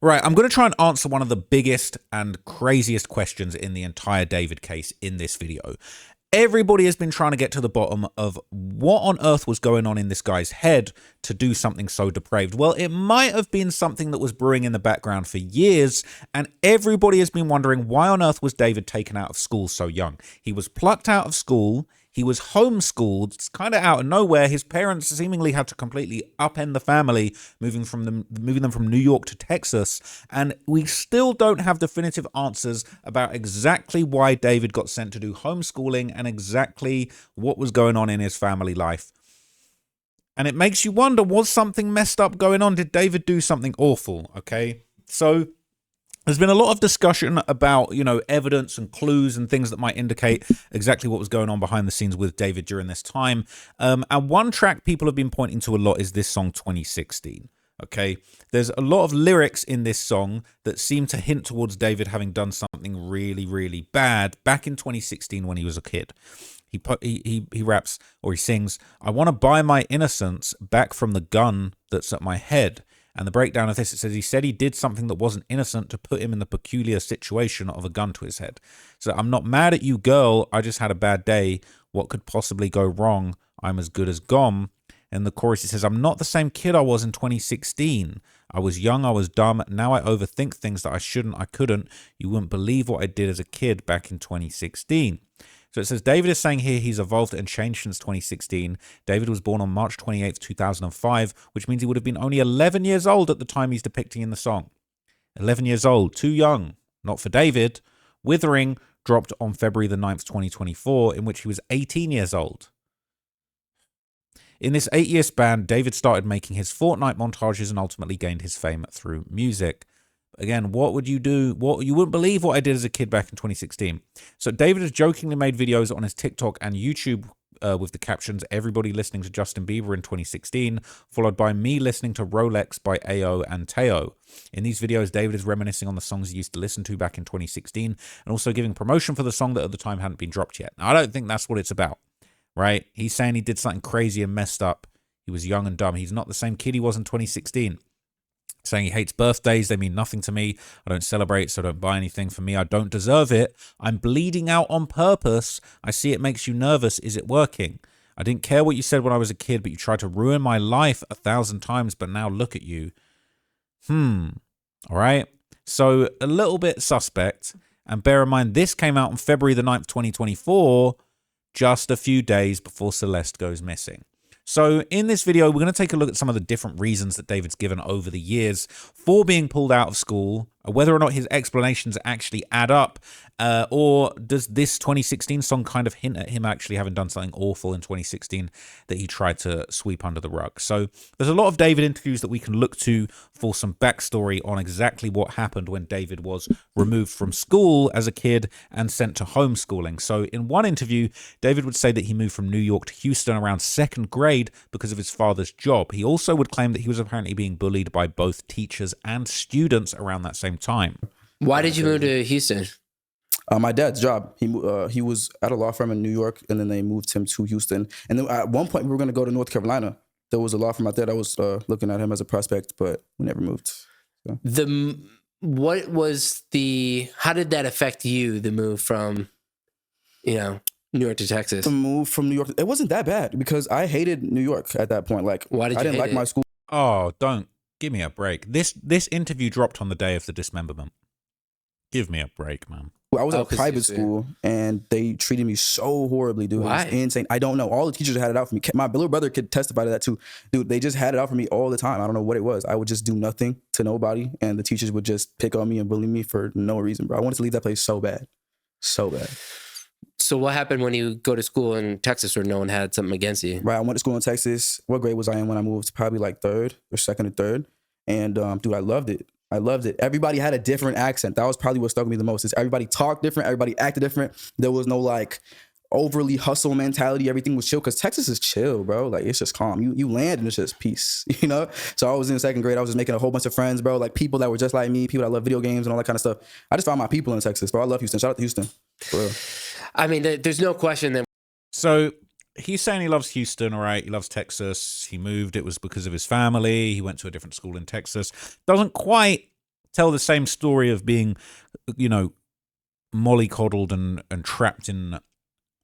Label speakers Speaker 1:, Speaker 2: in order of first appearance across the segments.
Speaker 1: Right, I'm going to try and answer one of the biggest and craziest questions in the entire David case in this video. Everybody has been trying to get to the bottom of what on earth was going on in this guy's head to do something so depraved. Well, it might have been something that was brewing in the background for years, and everybody has been wondering why on earth was David taken out of school so young. He was plucked out of school. He was homeschooled. It's kind of out of nowhere. His parents seemingly had to completely upend the family, moving them from New York to Texas. And we still don't have definitive answers about exactly why David got sent to do homeschooling and exactly what was going on in his family life. And it makes you wonder, was something messed up going on? Did David do something awful? Okay, so there's been a lot of discussion about, evidence and clues and things that might indicate exactly what was going on behind the scenes with David during this time. And one track people have been pointing to a lot is this song 2016. Okay, there's a lot of lyrics in this song that seem to hint towards David having done something really, really bad back in 2016 when he was a kid. He raps, or he sings, "I want to buy my innocence back from the gun that's at my head." And the breakdown of this, it says he said he did something that wasn't innocent to put him in the peculiar situation of a gun to his head. So I'm not mad at you, girl. I just had a bad day. What could possibly go wrong? I'm as good as gone. And the chorus, it says, I'm not the same kid I was in 2016. I was young. I was dumb. Now I overthink things that I shouldn't. I couldn't. You wouldn't believe what I did as a kid back in 2016. So it says David is saying here he's evolved and changed since 2016. David was born on March 28th, 2005, which means he would have been only 11 years old at the time he's depicting in the song. 11 years old, too young. Not for David. Withering dropped on February the 9th, 2024, in which he was 18 years old. In this 8-year span, David started making his Fortnite montages and ultimately gained his fame through music. Again, what would you do? You wouldn't believe what I did as a kid back in 2016. So David has jokingly made videos on his TikTok and YouTube with the captions, everybody listening to Justin Bieber in 2016, followed by me listening to Rolex by AO and Teo. In these videos, David is reminiscing on the songs he used to listen to back in 2016 and also giving promotion for the song that at the time hadn't been dropped yet. Now, I don't think that's what it's about, right? He's saying he did something crazy and messed up. He was young and dumb. He's not the same kid he was in 2016. Saying he hates birthdays, they mean nothing to me. I don't celebrate, so don't buy anything for me. I don't deserve it. I'm bleeding out on purpose. I see it makes you nervous. Is it working? I didn't care what you said when I was a kid, but you tried to ruin my life 1,000 times, but now look at you. All right. So a little bit suspect. And bear in mind, this came out on February the 9th, 2024, just a few days before Celeste goes missing. So in this video, we're going to take a look at some of the different reasons that David's given over the years for being pulled out of school, whether or not his explanations actually add up, or does this 2016 song kind of hint at him actually having done something awful in 2016 that he tried to sweep under the rug. So there's a lot of David interviews that we can look to for some backstory on exactly what happened when David was removed from school as a kid and sent to homeschooling. So in one interview, David would say that he moved from New York to Houston around 2nd grade because of his father's job. He also would claim that he was apparently being bullied by both teachers and students around that same time.
Speaker 2: Why did you move to Houston?
Speaker 3: My dad's job. He was at a law firm in New York, and then they moved him to Houston. And then at one point, we were going to go to North Carolina. There was a law firm out there that was looking at him as a prospect, but we never moved. So.
Speaker 2: How did that affect you, the move from, New York to Texas?
Speaker 3: The move from New York, it wasn't that bad because I hated New York at that point. Like,
Speaker 2: why did you
Speaker 3: I didn't like my school.
Speaker 1: Oh, don't. Give me a break. This interview dropped on the day of the dismemberment. Give me a break, man.
Speaker 3: I was at a private school, and they treated me so horribly, dude.
Speaker 2: Why?
Speaker 3: It was insane. I don't know. All the teachers had it out for me. My little brother could testify to that, too. Dude, they just had it out for me all the time. I don't know what it was. I would just do nothing to nobody, and the teachers would just pick on me and bully me for no reason, bro. I wanted to leave that place so bad. So bad.
Speaker 2: So what happened when you go to school in Texas where no one had something against you?
Speaker 3: Right, I went to school in Texas. What grade was I in when I moved? Probably like 3rd or 2nd or 3rd. And, dude, I loved it. I loved it. Everybody had a different accent. That was probably what stuck with me the most. Is everybody talked different. Everybody acted different. There was no like overly hustle mentality. Everything was chill because Texas is chill, bro. Like it's just calm. You land and it's just peace, So I was in 2nd grade. I was just making a whole bunch of friends, bro. Like people that were just like me, people that love video games and all that kind of stuff. I just found my people in Texas, bro. I love Houston. Shout out to Houston. For real.
Speaker 2: I mean, there's no question that.
Speaker 1: So he's saying he loves Houston, all right? He loves Texas. He moved. It was because of his family. He went to a different school in Texas. Doesn't quite tell the same story of being, mollycoddled and trapped in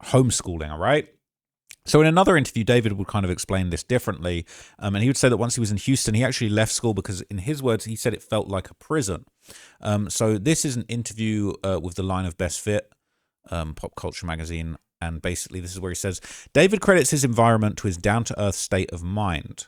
Speaker 1: homeschooling, all right? So in another interview, David would kind of explain this differently. And he would say that once he was in Houston, he actually left school because, in his words, he said it felt like a prison. So this is an interview with the line of Best Fit, Pop Culture magazine. And basically, this is where he says, David credits his environment to his down-to-earth state of mind.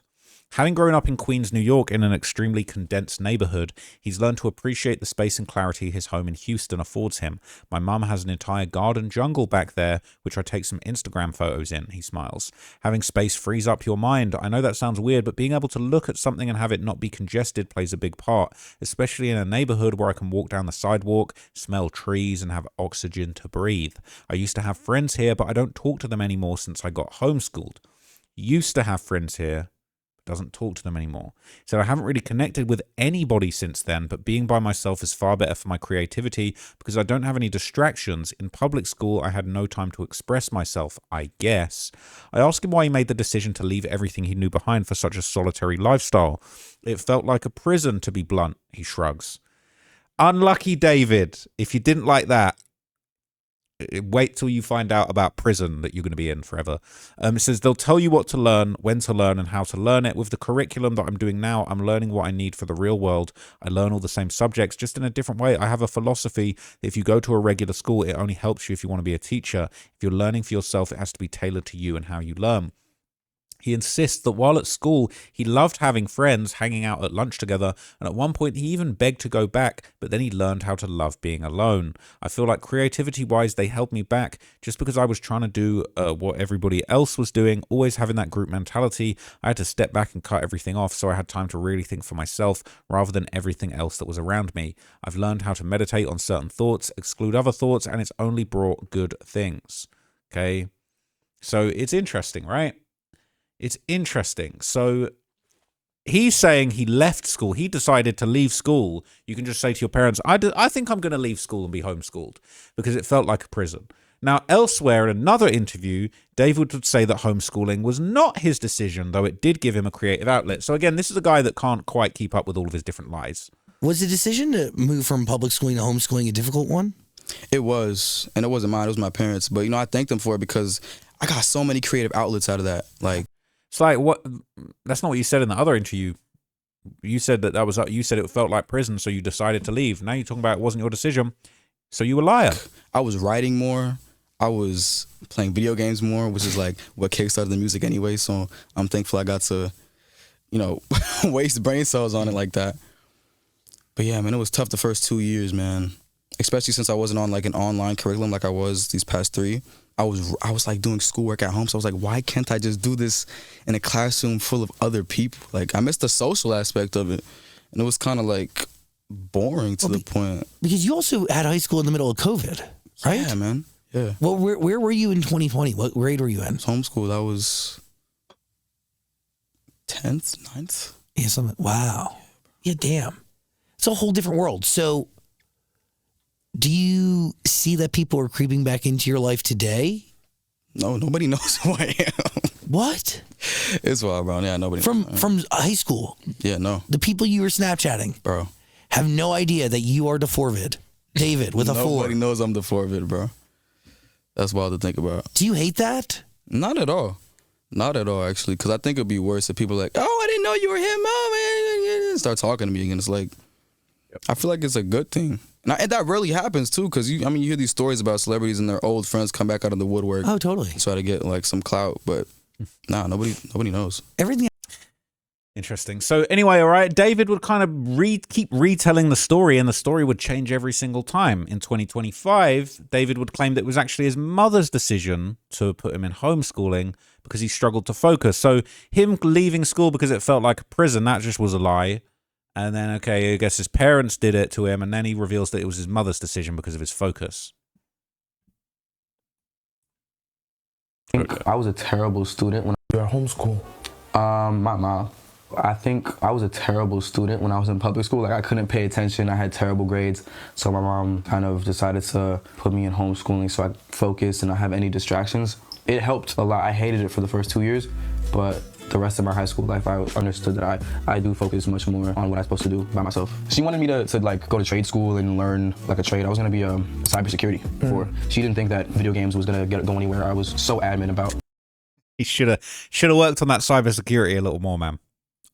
Speaker 1: Having grown up in Queens, New York, in an extremely condensed neighborhood, he's learned to appreciate the space and clarity his home in Houston affords him. My mum has an entire garden jungle back there, which I take some Instagram photos in, he smiles. Having space frees up your mind. I know that sounds weird, but being able to look at something and have it not be congested plays a big part, especially in a neighborhood where I can walk down the sidewalk, smell trees, and have oxygen to breathe. I used to have friends here, but I don't talk to them anymore since I got homeschooled. Used to have friends here, doesn't talk to them anymore. He said, I haven't really connected with anybody since then, but being by myself is far better for my creativity because I don't have any distractions. In public school, I had no time to express myself, I guess. I asked him why he made the decision to leave everything he knew behind for such a solitary lifestyle. It felt like a prison, to be blunt, he shrugs. Unlucky David. If you didn't like that, wait till you find out about prison that you're going to be in forever. It says they'll tell you what to learn, when to learn, and how to learn it. With the curriculum that I'm doing now, I'm learning what I need for the real world. I learn all the same subjects, just in a different way. I have a philosophy that if you go to a regular school, it only helps you if you want to be a teacher. If you're learning for yourself, it has to be tailored to you and how you learn. He insists that while at school, he loved having friends, hanging out at lunch together, and at one point he even begged to go back, but then he learned how to love being alone. I feel like creativity-wise, they held me back just because I was trying to do what everybody else was doing, always having that group mentality. I had to step back and cut everything off so I had time to really think for myself rather than everything else that was around me. I've learned how to meditate on certain thoughts, exclude other thoughts, and it's only brought good things. Okay? So it's interesting, right? It's interesting. So he's saying he left school. He decided to leave school. You can just say to your parents, I think I'm going to leave school and be homeschooled because it felt like a prison. Now, elsewhere in another interview, David would say that homeschooling was not his decision, though it did give him a creative outlet. So again, this is a guy that can't quite keep up with all of his different lies.
Speaker 4: Was the decision to move from public schooling to homeschooling a difficult one?
Speaker 3: It was, and it wasn't mine. It was my parents. But, I thank them for it because I got so many creative outlets out of that. Like,
Speaker 1: it's like, what? That's not what you said in the other interview. You said you said it felt like prison, so you decided to leave. Now you're talking about it wasn't your decision, so you a liar. I
Speaker 3: was writing more. I was playing video games more, which is like what kickstarted the music anyway. So I'm thankful I got to, waste brain cells on it like that. But yeah, man, it was tough the first 2 years, man. Especially since I wasn't on like an online curriculum like I was these past 3. I was like doing schoolwork at home, so I was like, why can't I just do this in a classroom full of other people? Like, I missed the social aspect of it, and it was kind of like boring to the point.
Speaker 4: Because you also had high school in the middle of COVID, right?
Speaker 3: Yeah, man. Yeah.
Speaker 4: Well, where were you in 2020? What grade were you in?
Speaker 3: Homeschool. I was 10th, 9th.
Speaker 4: Yeah, something. Wow. Yeah, damn. It's a whole different world. So, do you see that people are creeping back into your life today?
Speaker 3: No, nobody knows who I am.
Speaker 4: What?
Speaker 3: It's wild, bro. Yeah, nobody.
Speaker 4: From high school.
Speaker 3: Yeah, no.
Speaker 4: The people you were Snapchatting,
Speaker 3: bro,
Speaker 4: have no idea that you are D4VD, David with a 4.
Speaker 3: Nobody knows I'm D4VD, bro. That's wild to think about.
Speaker 4: Do you hate that?
Speaker 3: Not at all. Not at all, actually. Because I think it'd be worse if people are like, oh, I didn't know you were him, Mom, and start talking to me again. It's like, I feel like it's a good thing. And that rarely happens, too, because you hear these stories about celebrities and their old friends come back out of the woodwork.
Speaker 4: Oh, totally.
Speaker 3: Try to get, like, some clout, but nah, nobody knows.
Speaker 4: Everything.
Speaker 1: Interesting. So anyway, all right, David would kind of keep retelling the story, and the story would change every single time. In 2025, David would claim that it was actually his mother's decision to put him in homeschooling because he struggled to focus. So him leaving school because it felt like a prison, that just was a lie. And then, okay, I guess his parents did it to him, and then he reveals that it was his mother's decision because of his focus.
Speaker 5: I was a terrible student when
Speaker 6: you were at homeschool.
Speaker 5: My mom. I think I was a terrible student when I was in public school. Like, I couldn't pay attention. I had terrible grades. So my mom kind of decided to put me in homeschooling so I could focus and not have any distractions. It helped a lot. I hated it for the first 2 years, but the rest of my high school life, I understood that I do focus much more on what I'm supposed to do by myself. She wanted me to like go to trade school and learn like a trade. I was gonna be a cybersecurity before. She didn't think that video games was gonna go anywhere. I was so adamant about.
Speaker 1: He should have worked on that cybersecurity a little more, man.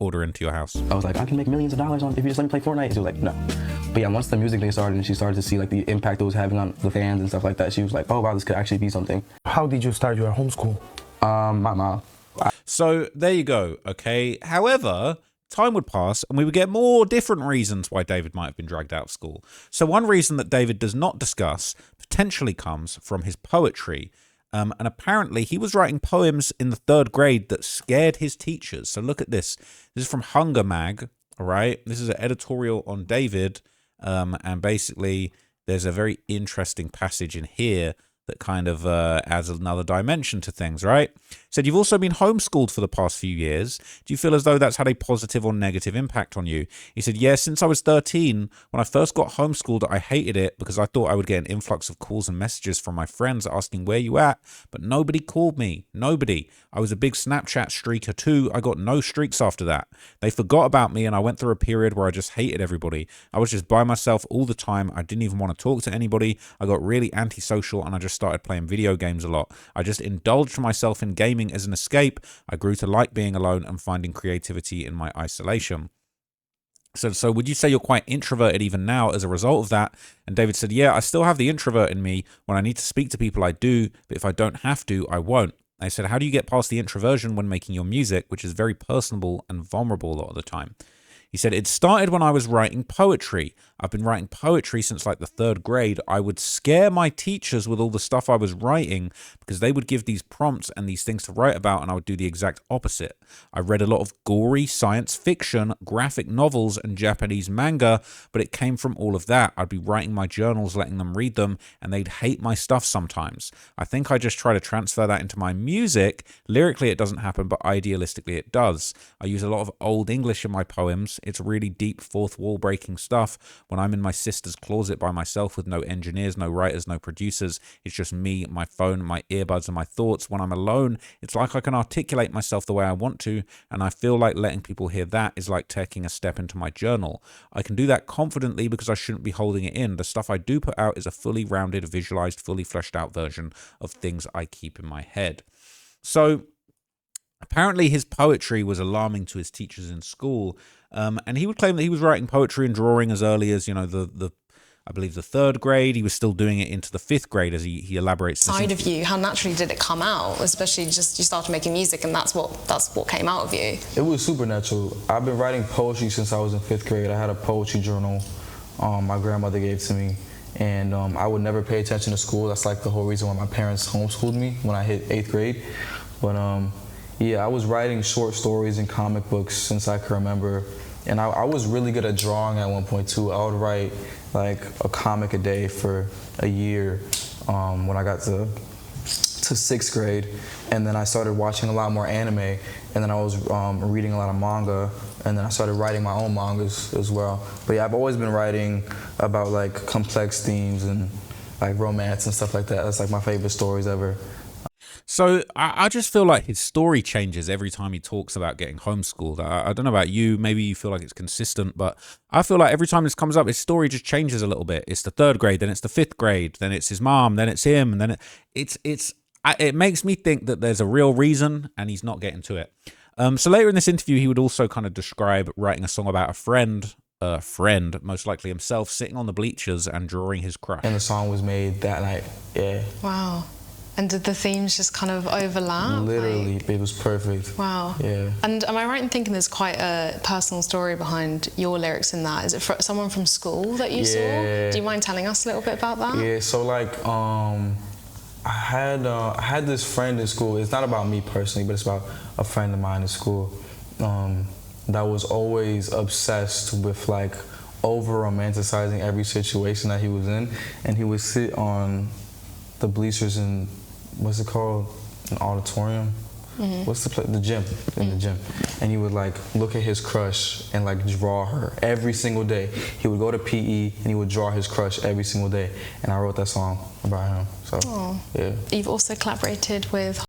Speaker 1: Order into your house.
Speaker 5: I was like, I can make millions of dollars on if you just let me play Fortnite. She was like, no. But yeah, once the music thing started and she started to see like the impact it was having on the fans and stuff like that, she was like, oh wow, this could actually be something.
Speaker 6: How did you start your homeschool?
Speaker 5: My mom.
Speaker 1: So there you go, okay? However, time would pass and we would get more different reasons why David might have been dragged out of school. So one reason that David does not discuss potentially comes from his poetry. And apparently he was writing poems in the 3rd grade that scared his teachers. So look at this. This is from Hunger Mag, all right? This is an editorial on David. And basically there's a very interesting passage in here that kind of adds another dimension to things, right? Said, you've also been homeschooled for the past few years. Do you feel as though that's had a positive or negative impact on you? He said, yeah, since I was 13, when I first got homeschooled, I hated it because I thought I would get an influx of calls and messages from my friends asking where you at, but nobody called me. Nobody. I was a big Snapchat streaker too. I got no streaks after that. They forgot about me and I went through a period where I just hated everybody. I was just by myself all the time. I didn't even want to talk to anybody. I got really antisocial and I just started playing video games a lot. I just indulged myself in gaming as an escape. I grew to like being alone and finding creativity in my isolation. So would you say you're quite introverted even now as a result of that? And David said, yeah, I still have the introvert in me. When I need to speak to people, I do. But if I don't have to, I won't. I said, how do you get past the introversion when making your music, which is very personable and vulnerable a lot of the time? He said, it started when I was writing poetry. I've been writing poetry since like the 3rd grade. I would scare my teachers with all the stuff I was writing because they would give these prompts and these things to write about and I would do the exact opposite. I read a lot of gory science fiction, graphic novels and Japanese manga, but it came from all of that. I'd be writing my journals, letting them read them, and they'd hate my stuff sometimes. I think I just try to transfer that into my music. Lyrically, it doesn't happen, but idealistically, it does. I use a lot of Old English in my poems. It's really deep, fourth wall breaking stuff. When I'm in my sister's closet by myself with no engineers, no writers, no producers, it's just me, my phone, my earbuds, and my thoughts. When I'm alone, it's like I can articulate myself the way I want to, and I feel like letting people hear that is like taking a step into my journal. I can do that confidently because I shouldn't be holding it in. The stuff I do put out is a fully rounded, visualized, fully fleshed out version of things I keep in my head. So apparently his poetry was alarming to his teachers in school. And he would claim that he was writing poetry and drawing as early as, you know, I believe the 3rd grade. He was still doing it into the 5th grade as he elaborates.
Speaker 7: Side of you, how naturally did it come out? Especially just you started making music and that's what came out of you.
Speaker 5: It was supernatural. I've been writing poetry since I was in 5th grade. I had a poetry journal my grandmother gave to me. And I would never pay attention to school. That's like the whole reason why my parents homeschooled me when I hit 8th grade. But yeah, I was writing short stories and comic books since I can remember. And I was really good at drawing at one point too. I would write like a comic a day for a year when I got to 6th grade. And then I started watching a lot more anime. And then I was reading a lot of manga. And then I started writing my own mangas as well. But yeah, I've always been writing about like complex themes and like romance and stuff like that. That's like my favorite stories ever.
Speaker 1: So I just feel like his story changes every time he talks about getting homeschooled. I don't know about you, maybe you feel like it's consistent, but I feel like every time this comes up, his story just changes a little bit. It's the 3rd grade, then it's the 5th grade, then it's his mom, then it's him, and then it makes me think that there's a real reason and he's not getting to it. So later in this interview, he would also kind of describe writing a song about a friend, most likely himself, sitting on the bleachers and drawing his crush.
Speaker 5: And the song was made that night, yeah.
Speaker 7: Wow. And did the themes just kind of overlap?
Speaker 5: Literally, it was perfect.
Speaker 7: Wow.
Speaker 5: Yeah.
Speaker 7: And am I right in thinking there's quite a personal story behind your lyrics in that? Is it someone from school that you saw? Do you mind telling us a little bit about that?
Speaker 5: Yeah, so like, I had this friend in school. It's not about me personally, but it's about a friend of mine in school that was always obsessed with like over-romanticizing every situation that he was in. And he would sit on the bleachers in, what's it called, an auditorium? Mm-hmm. What's the place? The gym, in the gym. And he would like look at his crush and like draw her every single day. He would go to PE and he would draw his crush every single day. And I wrote that song about him, so yeah.
Speaker 7: You've also collaborated with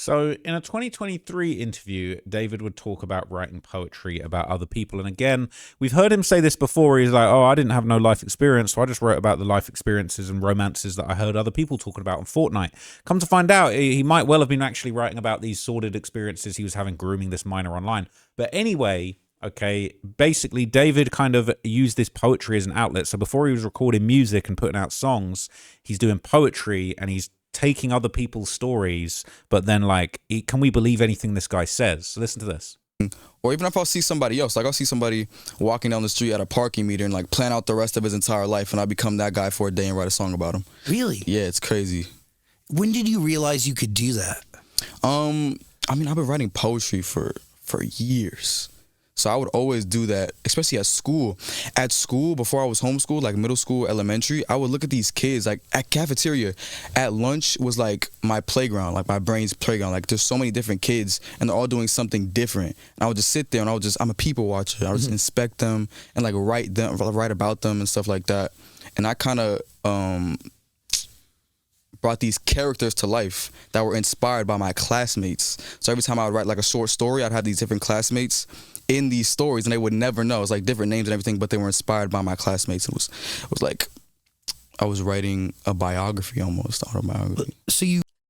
Speaker 1: So, in a 2023 interview, David would talk about writing poetry about other people. And again, we've heard him say this before. He's like, oh, I didn't have no life experience, so I just wrote about the life experiences and romances that I heard other people talking about on Fortnite. Come to find out, he might well have been actually writing about these sordid experiences he was having grooming this minor online. But anyway, okay, basically, David kind of used this poetry as an outlet. So before he was recording music and putting out songs, he's doing poetry and he's taking other people's stories, but then like, can we believe anything this guy says? So listen to this.
Speaker 8: Or even if I'll see somebody else, like I'll see somebody walking down the street at a parking meter and like plan out the rest of his entire life, and I become that guy for a day and write a song about him.
Speaker 4: Really?
Speaker 8: Yeah, it's crazy.
Speaker 4: When did you realize you could do that?
Speaker 8: I mean, I've been writing poetry for years. So I would always do that, especially at school. At school, before I was homeschooled, like middle school, elementary, I would look at these kids, like at cafeteria, at lunch was like my playground, like my brain's playground. Like there's so many different kids and they're all doing something different. And I would just sit there and I'm a people watcher. I would just inspect them and like write about them and stuff like that. And I kind of brought these characters to life that were inspired by my classmates. So every time I would write like a short story, I'd have these different classmates in these stories and they would never know. It's like different names and everything, but they were inspired by my classmates. It was like I was writing a biography, almost autobiography.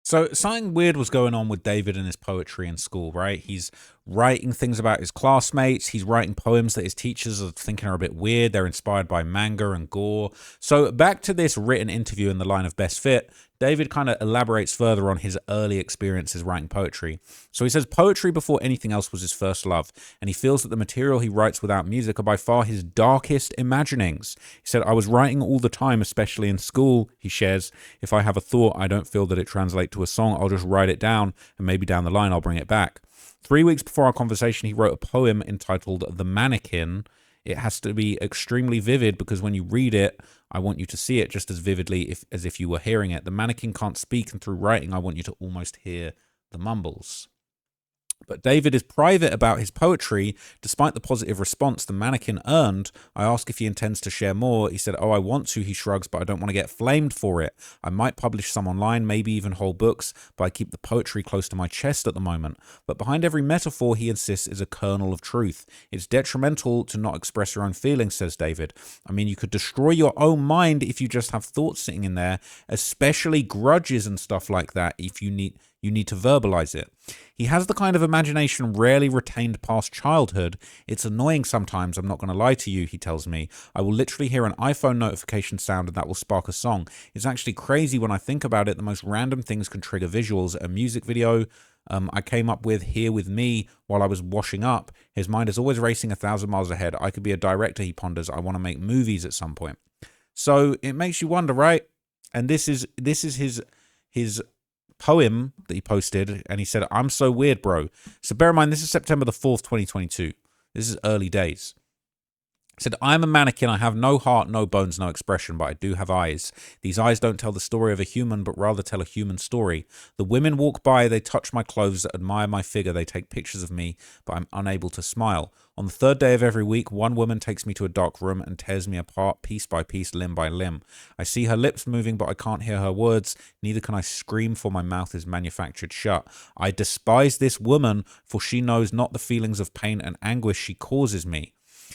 Speaker 1: So something weird was going on with David and his poetry in school, right? He's writing things about his classmates. He's writing poems that his teachers are thinking are a bit weird. They're inspired by manga and gore. So back to this written interview in the line of Best Fit, David kind of elaborates further on his early experiences writing poetry. So he says poetry before anything else was his first love, and he feels that the material he writes without music are by far his darkest imaginings. He said, I was writing all the time, especially in school, he shares. If I have a thought, I don't feel that it translates to a song, I'll just write it down, and maybe down the line I'll bring it back. 3 weeks before our conversation, he wrote a poem entitled The Mannequin. It has to be extremely vivid because when you read it, I want you to see it just as vividly as if you were hearing it. The mannequin can't speak, and through writing, I want you to almost hear the mumbles. But David is private about his poetry. Despite the positive response the mannequin earned, I ask if he intends to share more. He said, oh, I want to, he shrugs, but I don't want to get flamed for it. I might publish some online, maybe even whole books, but I keep the poetry close to my chest at the moment. But behind every metaphor, he insists, is a kernel of truth. It's detrimental to not express your own feelings, says David. I mean, you could destroy your own mind if you just have thoughts sitting in there, especially grudges and stuff like that, if you need to verbalize it. He has the kind of imagination rarely retained past childhood. It's annoying sometimes, I'm not going to lie to you, he tells me. I will literally hear an iPhone notification sound and that will spark a song. It's actually crazy when I think about it. The most random things can trigger visuals. A music video I came up with Here With Me while I was washing up. His mind is always racing 1,000 miles ahead. I could be a director, he ponders. I want to make movies at some point. So it makes you wonder, right? And this is his poem that he posted, and he said, I'm so weird, bro. So bear in mind, this is September the 4th, 2022. This is early days. He said, I'm a mannequin. I have no heart, no bones, no expression, but I do have eyes. These eyes don't tell the story of a human, but rather tell a human story. The women walk by, they touch my clothes, admire my figure, they take pictures of me, but I'm unable to smile. On the third day of every week, one woman takes me to a dark room and tears me apart piece by piece, limb by limb. I see her lips moving, but I can't hear her words. Neither can I scream, for my mouth is manufactured shut. I despise this woman, for she knows not the feelings of pain and anguish she causes me.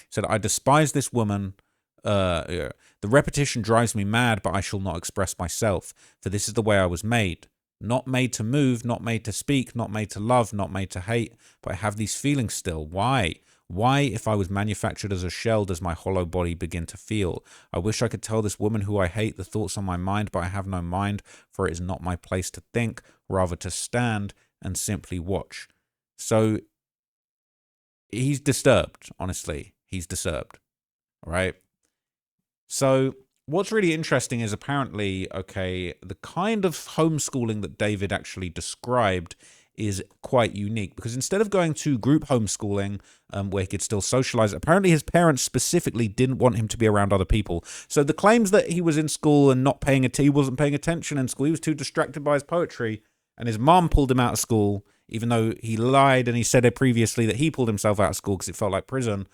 Speaker 1: Said, I despise this woman. The repetition drives me mad, but I shall not express myself, for this is the way I was made. Not made to move, not made to speak, not made to love, not made to hate, but I have these feelings still. Why? Why, if I was manufactured as a shell, does my hollow body begin to feel? I wish I could tell this woman who I hate the thoughts on my mind, but I have no mind, for it is not my place to think, rather to stand and simply watch. So he's disturbed, honestly. He's disturbed, all right? So what's really interesting is apparently, okay, the kind of homeschooling that David actually described is quite unique, because instead of going to group homeschooling where he could still socialize, apparently his parents specifically didn't want him to be around other people. So the claims that he was in school and he wasn't paying attention in school, he was too distracted by his poetry, and his mom pulled him out of school, even though he lied and he said it previously that he pulled himself out of school because it felt like prison.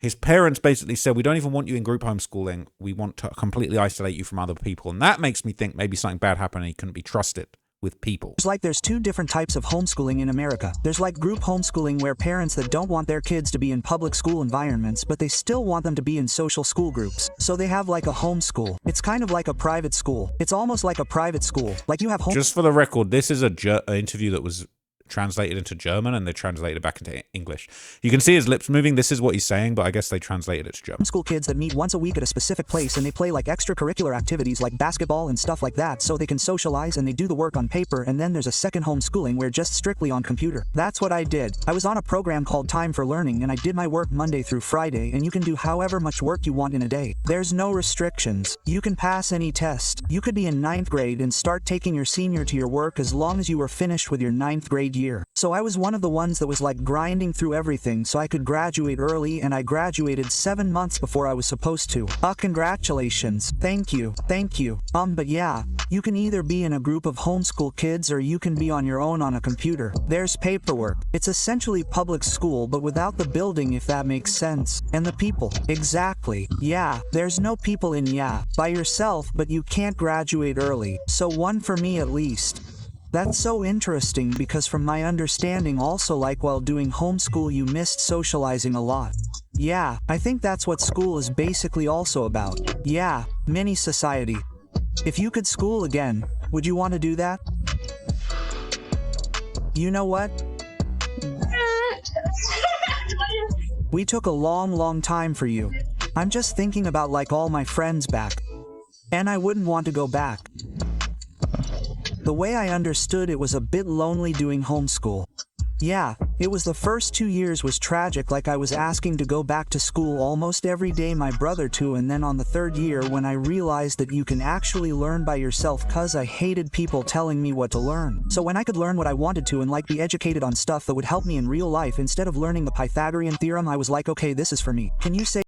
Speaker 1: His parents basically said, we don't even want you in group homeschooling. We want to completely isolate you from other people. And that makes me think maybe something bad happened and he couldn't be trusted, with people.
Speaker 9: There's two different types of homeschooling in America. There's like group homeschooling where parents that don't want their kids to be in public school environments, but they still want them to be in social school groups. So they have like a homeschool. It's kind of like a private school. It's almost like a private school. Like you have home.
Speaker 1: Just for the record, this is an interview that was translated into German and they translated it back into English. You can see his lips moving. This is what he's saying, but I guess they translated it to German.
Speaker 9: Homeschool kids that meet once a week at a specific place and they play like extracurricular activities like basketball and stuff like that so they can socialize and they do the work on paper, and then there's a second homeschooling where just strictly on computer. That's what I did. I was on a program called Time for Learning and I did my work Monday through Friday, and you can do however much work you want in a day. There's no restrictions. You can pass any test. You could be in 9th grade and start taking your senior to your work as long as you were finished with your 9th grade year. So I was one of the ones that was like grinding through everything so I could graduate early, and I graduated 7 months before I was supposed to. Congratulations. Thank you. But yeah, you can either be in a group of homeschool kids or you can be on your own on a computer. There's paperwork. It's essentially public school but without the building, if that makes sense. And the people. Exactly. Yeah, there's no people in by yourself, but you can't graduate early. So one for me at least. That's so interesting because from my understanding also like while doing homeschool you missed socializing a lot. Yeah, I think that's what school is basically also about. Yeah, mini society. If you could school again, would you want to do that? You know what? We took a long time for you. I'm just thinking about like all my friends back. And I wouldn't want to go back. The way I understood it was a bit lonely doing homeschool. Yeah, it was the first 2 years was tragic, like I was asking to go back to school almost every day, my brother too, and then on the 3rd year when I realized that you can actually learn by yourself, cause I hated people telling me what to learn. So when I could learn what I wanted to and like be educated on stuff that would help me in real life instead of learning the Pythagorean theorem, I was like, okay, this is for me. Can you say?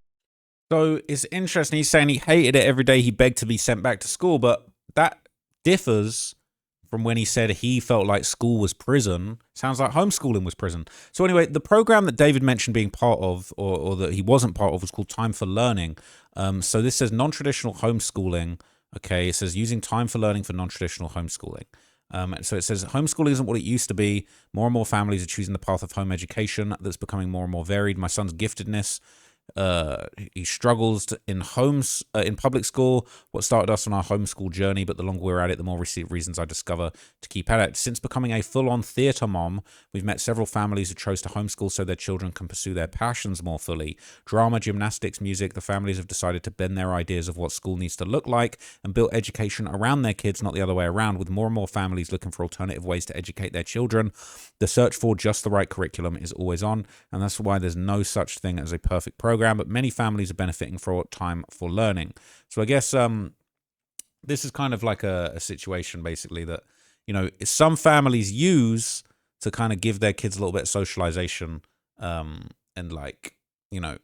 Speaker 1: So it's interesting, he's saying he hated it every day, he begged to be sent back to school, but that differs from when he said he felt like school was prison. Sounds like homeschooling was prison. So anyway, the program that David mentioned being part of, or that he wasn't part of, was called Time for Learning. So this says non-traditional homeschooling. Okay, it says using time for learning for non-traditional homeschooling. So it says homeschooling isn't what it used to be. More and more families are choosing the path of home education that's becoming more and more varied. My son's giftedness, he struggles in public school. What started us on our homeschool journey, but the longer we're at it, the more reasons I discover to keep at it. Since becoming a full-on theatre mom, we've met several families who chose to homeschool so their children can pursue their passions more fully. Drama, gymnastics, music. The families have decided to bend their ideas of what school needs to look like and build education around their kids, not the other way around, with more and more families looking for alternative ways to educate their children. The search for just the right curriculum is always on, and that's why there's no such thing as a perfect program, but many families are benefiting from time for learning. So I guess this is kind of like a situation basically that, you know, some families use to kind of give their kids a little bit of socialization, and like, you know,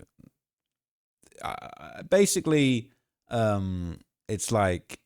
Speaker 1: basically it's like,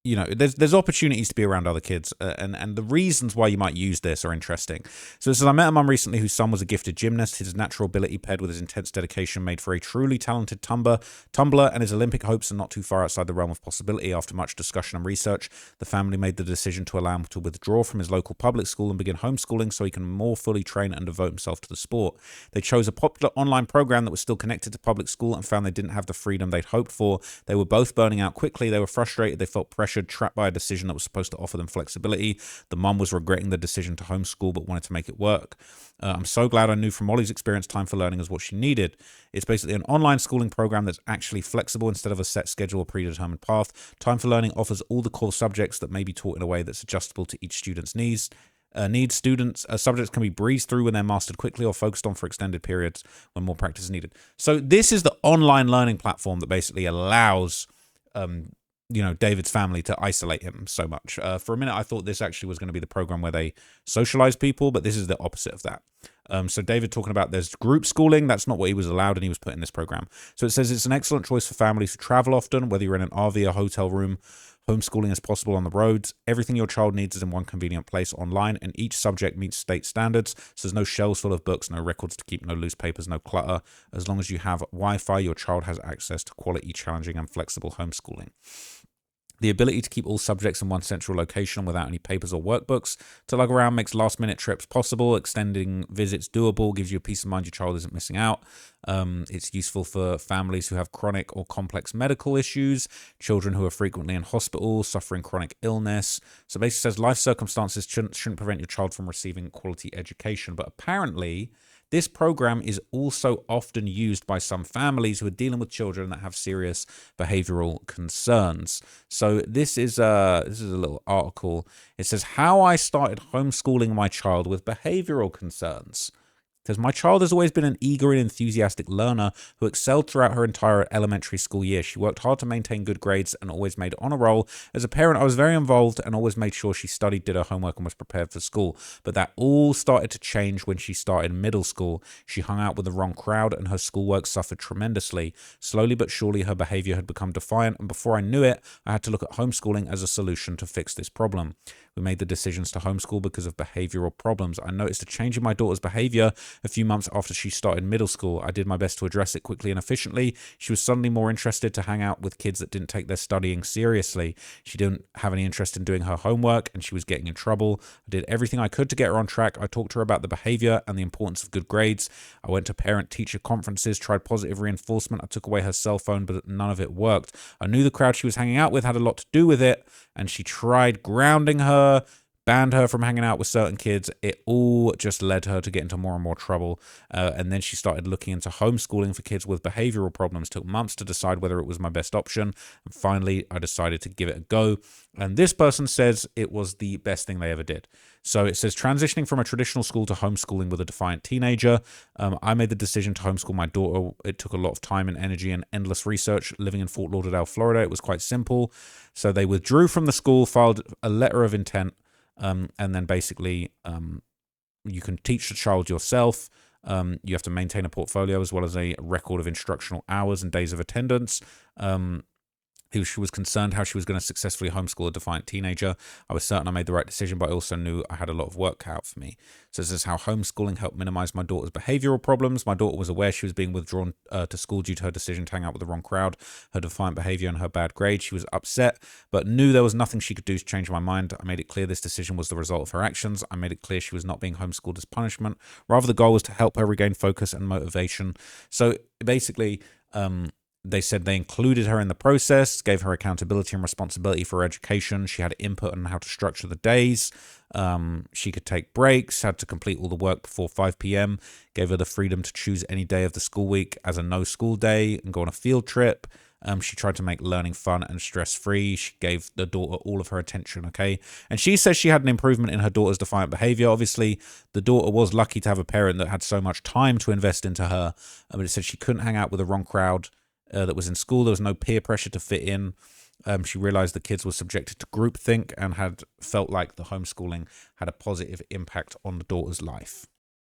Speaker 1: you know, there's opportunities to be around other kids, and the reasons why you might use this are interesting. So it says, I met a mum recently whose son was a gifted gymnast. His natural ability paired with his intense dedication made for a truly talented tumbler, and his Olympic hopes are not too far outside the realm of possibility. After much discussion and research, the family made the decision to allow him to withdraw from his local public school and begin homeschooling so he can more fully train and devote himself to the sport. They chose a popular online program that was still connected to public school and found they didn't have the freedom they'd hoped for. They were both burning out quickly. They were frustrated. They felt pressure, trapped by a decision that was supposed to offer them flexibility. The mum was regretting the decision to homeschool but wanted to make it work. I'm so glad I knew from Molly's experience Time for Learning is what she needed. It's basically an online schooling program that's actually flexible instead of a set schedule or predetermined path. Time for Learning offers all the core subjects that may be taught in a way that's adjustable to each student's needs. Subjects can be breezed through when they're mastered quickly or focused on for extended periods when more practice is needed. So this is the online learning platform that basically allows you know, David's family to isolate him so much. For a minute, I thought this actually was going to be the program where they socialize people, but this is the opposite of that. So David talking about there's group schooling. That's not what he was allowed, and he was put in this program. So it says it's an excellent choice for families who travel often, whether you're in an RV or hotel room. Homeschooling is possible on the roads. Everything your child needs is in one convenient place online, and each subject meets state standards. So there's no shelves full of books, no records to keep, no loose papers, no clutter. As long as you have Wi-Fi, your child has access to quality, challenging, and flexible homeschooling. The ability to keep all subjects in one central location without any papers or workbooks to lug around makes last-minute trips possible. Extending visits doable, gives you a peace of mind your child isn't missing out. It's useful for families who have chronic or complex medical issues, children who are frequently in hospital, suffering chronic illness. So basically says life circumstances shouldn't prevent your child from receiving quality education. But apparently, this program is also often used by some families who are dealing with children that have serious behavioral concerns. So this is a little article. It says, how I started homeschooling my child with behavioral concerns. It says, my child has always been an eager and enthusiastic learner who excelled throughout her entire elementary school year. She worked hard to maintain good grades and always made honor roll. As a parent, I was very involved and always made sure she studied, did her homework, and was prepared for school. But that all started to change when she started middle school. She hung out with the wrong crowd and her schoolwork suffered tremendously. Slowly but surely, her behavior had become defiant, and before I knew it, I had to look at homeschooling as a solution to fix this problem. We made the decisions to homeschool because of behavioral problems. I noticed a change in my daughter's behavior a few months after she started middle school. I did my best to address it quickly and efficiently. She was suddenly more interested to hang out with kids that didn't take their studying seriously. She didn't have any interest in doing her homework and she was getting in trouble. I did everything I could to get her on track. I talked to her about the behavior and the importance of good grades. I went to parent-teacher conferences, tried positive reinforcement. I took away her cell phone, but none of it worked. I knew the crowd she was hanging out with had a lot to do with it, and she tried grounding her, banned her from hanging out with certain kids. It all just led her to get into more and more trouble. And then she started looking into homeschooling for kids with behavioral problems. Took months to decide whether it was my best option. And finally, I decided to give it a go. And this person says it was the best thing they ever did. So it says, transitioning from a traditional school to homeschooling with a defiant teenager. I made the decision to homeschool my daughter. It took a lot of time and energy and endless research. Living in Fort Lauderdale, Florida, it was quite simple. So they withdrew from the school, filed a letter of intent, and then basically you can teach the child yourself. You have to maintain a portfolio as well as a record of instructional hours and days of attendance. She was concerned how she was going to successfully homeschool a defiant teenager. I was certain I made the right decision, but I also knew I had a lot of work cut out for me. So this is how homeschooling helped minimize my daughter's behavioral problems. My daughter was aware she was being withdrawn to school due to her decision to hang out with the wrong crowd, her defiant behavior, and her bad grades. She was upset, but knew there was nothing she could do to change my mind. I made it clear this decision was the result of her actions. I made it clear she was not being homeschooled as punishment. Rather, the goal was to help her regain focus and motivation. So basically, they said they included her in the process, gave her accountability and responsibility for her education. She had input on how to structure the days. She could take breaks, had to complete all the work before 5 p.m., gave her the freedom to choose any day of the school week as a no-school day and go on a field trip. She tried to make learning fun and stress-free. She gave the daughter all of her attention, okay? And she says she had an improvement in her daughter's defiant behavior. Obviously, the daughter was lucky to have a parent that had so much time to invest into her. But it said she couldn't hang out with the wrong crowd that was in school. There was no peer pressure to fit in. She realized the kids were subjected to groupthink and had felt like the homeschooling had a positive impact on the daughter's life.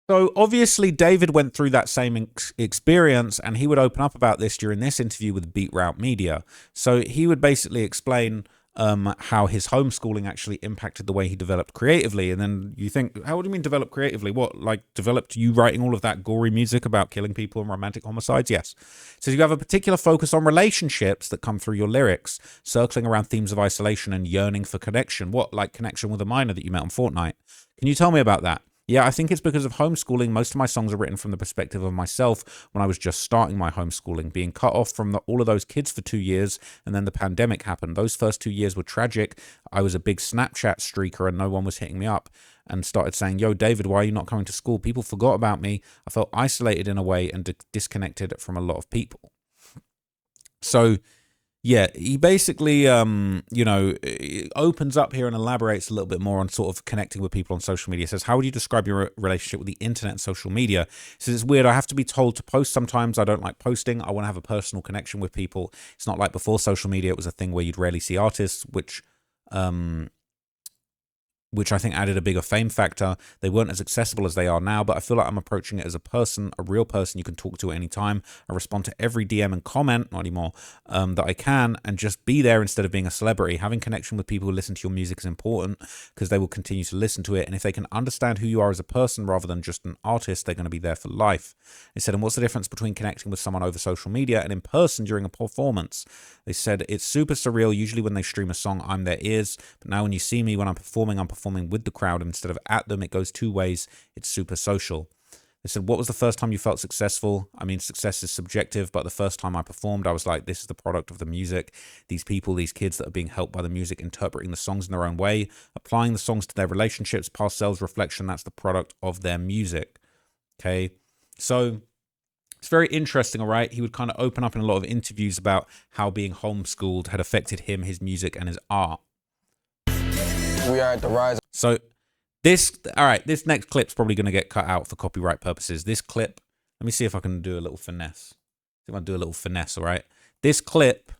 Speaker 1: So obviously David went through that same experience, and he would open up about this during this interview with Beat Route Media. So he would basically explain how his homeschooling actually impacted the way he developed creatively. And then you think, how do you mean develop creatively? What, like developed you writing all of that gory music about killing people and romantic homicides? Yes. So you have a particular focus on relationships that come through your lyrics, circling around themes of isolation and yearning for connection. What, like connection with a minor that you met on Fortnite? Can you tell me about that? Yeah, I think it's because of homeschooling. Most of my songs are written from the perspective of myself when I was just starting my homeschooling, being cut off from all of those kids for 2 years, and then the pandemic happened. Those first 2 years were tragic. I was a big Snapchat streaker and no one was hitting me up, and started saying, yo, David, why are you not coming to school? People forgot about me. I felt isolated in a way and disconnected from a lot of people. So yeah, he basically, opens up here and elaborates a little bit more on sort of connecting with people on social media. He says, how would you describe your relationship with the internet and social media? He says, it's weird. I have to be told to post sometimes. I don't like posting. I want to have a personal connection with people. It's not like before social media. It was a thing where you'd rarely see artists, which which I think added a bigger fame factor. They weren't as accessible as they are now, but I feel like I'm approaching it as a person, a real person you can talk to at any time. I respond to every DM and comment, not anymore, that I can, and just be there instead of being a celebrity. Having connection with people who listen to your music is important because they will continue to listen to it, and if they can understand who you are as a person rather than just an artist, they're going to be there for life. They said, and what's the difference between connecting with someone over social media and in person during a performance? They said, it's super surreal. Usually when they stream a song, I'm their ears, but now when you see me when I'm performing with the crowd instead of at them. It goes two ways. It's super social. They said, what was the first time you felt successful? I mean, success is subjective, but the first time I performed, I was like, this is the product of the music. These people, these kids that are being helped by the music, interpreting the songs in their own way, applying the songs to their relationships, past selves, reflection, that's the product of their music. Okay, so it's very interesting, all right? He would kind of open up in a lot of interviews about how being homeschooled had affected him, his music, and his art.
Speaker 5: We are at the rise.
Speaker 1: So this next clip's probably going to get cut out for copyright purposes. This clip, let me see if I can do a little finesse. See if I can do a little finesse, all right? This clip